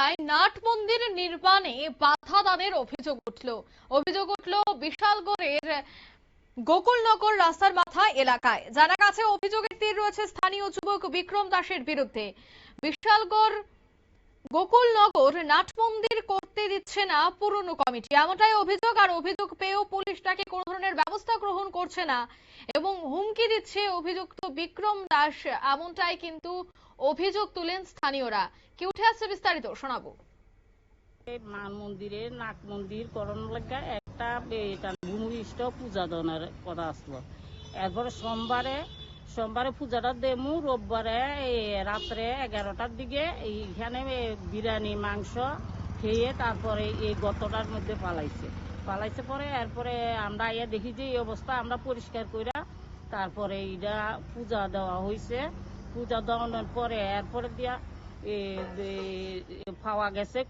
স্থানীয়রায় nut মন্দির নির্মাণে বাধা দানের অভিযোগ উঠল বিশালগড়ের গোকুলনগর রাস্তার মাথা এলাকায়। জানা গেছে অভিযোগের তীর রয়েছে স্থানীয় যুবক বিক্রম দাসের বিরুদ্ধে। বিশালগড় গোকুলনগর নাট মন্দির করতে দিচ্ছে না পুরনো কমিটি, এমনটাই অভিযোগ। আর অভিযোগ পেয়েও পুলিশ নাকি কোনো ধরনের ব্যবস্থা গ্রহণ করছে না এবং হুমকি দিচ্ছে অভিযুক্ত বিক্রম দাস, এমনটাই কিন্তু অভিযোগ তুলেন স্থানীয়রা। কি উঠে আসছে বিস্তারিত শোনাবো। মান মন্দিরে নাট মন্দির করণ লাগা একটা ভূমিষ্ঠ পূজা দানের কথা আসলো। এরপরে সোমবারে পূজাটা দেমু, রোববারে রাত্রে 11টার দিকে এইখানে বিরিয়ানি মাংস খেয়ে তারপরে এই গর্তটার মধ্যে পালাইছে পরে এরপরে আমরা ইয়ে দেখি যে এই অবস্থা, আমরা পরিষ্কার কইরা তারপরে এইটা পূজা দেওয়া হয়েছে। পূজা দেওয়ানোর পরে এরপরে দিয়া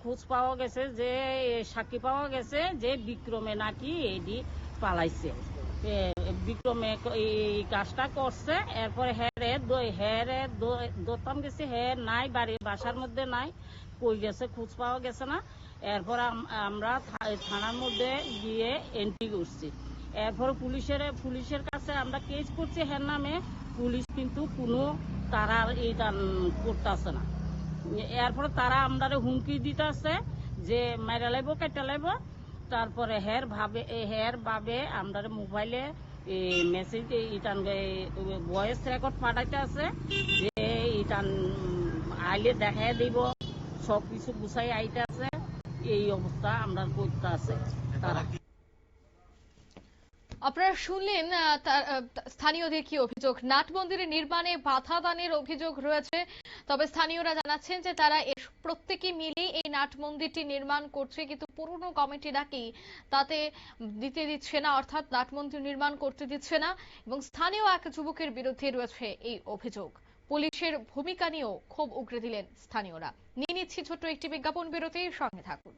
খোঁজ পাওয়া গেছে যে সাক্ষী পাওয়া গেছে যে বিক্রমে নাকি এটি পালাইছে। বিক্রমে এই কাজটা করছে। এরপরে দৌড়তাম গেছে, নাই বাসার মধ্যে নাই, কই গেছে খোঁজ পাওয়া গেছে না। এরপর আমরা থানার মধ্যে গিয়ে এন্ট্রি করছি। এরপর পুলিশের কাছে আমরা কেস করছি হের নামে। পুলিশ কিন্তু কোনো তারা এইটা করতেছে না। এরপরে তারা আমরা হুমকি দিতেছে যে মাইরা লাইব, কেটে লাইব। তারপরে হের ভাবে আমরা মোবাইলে মেসেজ ভয়েস রেকর্ড পাঠাইতে আছে যে ইটান আইলে দেখাই দিব, সবকিছু গুছাই আইতে আছে। এই অবস্থা আমরা করতে আছে তারা। আপনারা শুনলেন স্থানীয়দের কি অভিযোগ। নাট মন্দিরের নির্মাণে বাধা দানের অভিযোগ রয়েছে, তবে স্থানীয়রা জানাচ্ছেন যে তারা প্রত্যেকে মিলে এই নাট মন্দিরটি নির্মাণ করছে, কিন্তু পুরনো কমিটি নাকি তাতে দিতে দিচ্ছে না, অর্থাৎ নাট মন্দির নির্মাণ করতে দিচ্ছে না। এবং স্থানীয় এক যুবকের বিরুদ্ধে রয়েছে এই অভিযোগ। পুলিশের ভূমিকা নিয়েও ক্ষোভ উগরে দিলেন স্থানীয়রা। নিয়ে নিচ্ছি ছোট্ট একটি বিজ্ঞাপন বিরতির সঙ্গে থাকুন।